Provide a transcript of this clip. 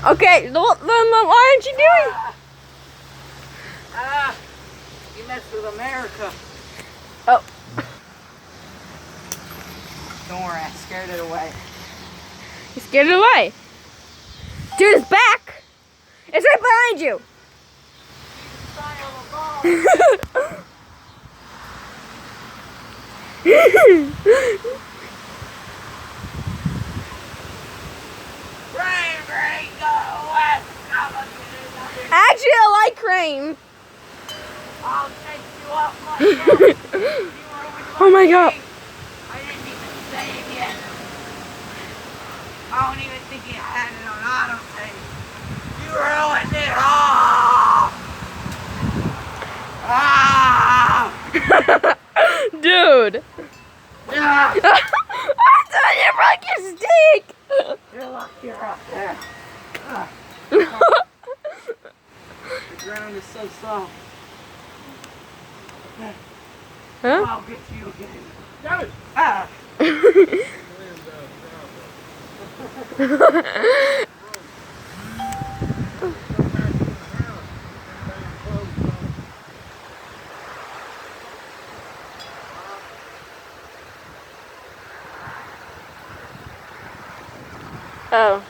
Okay, what aren't you doing? You messed with America. Oh. Don't worry, I scared it away. You scared it away. Dude, it's back. It's right behind you. Rain, go west. Actually, I like Crane. I'll take you up myself. Oh my god. I didn't even save yet. I don't even think you had it on autosave. You ruined it all. Dude. Yeah. I thought you broke your stick. You're lucky you're up there. The ground is so soft. Huh? I'll get you again. Oh.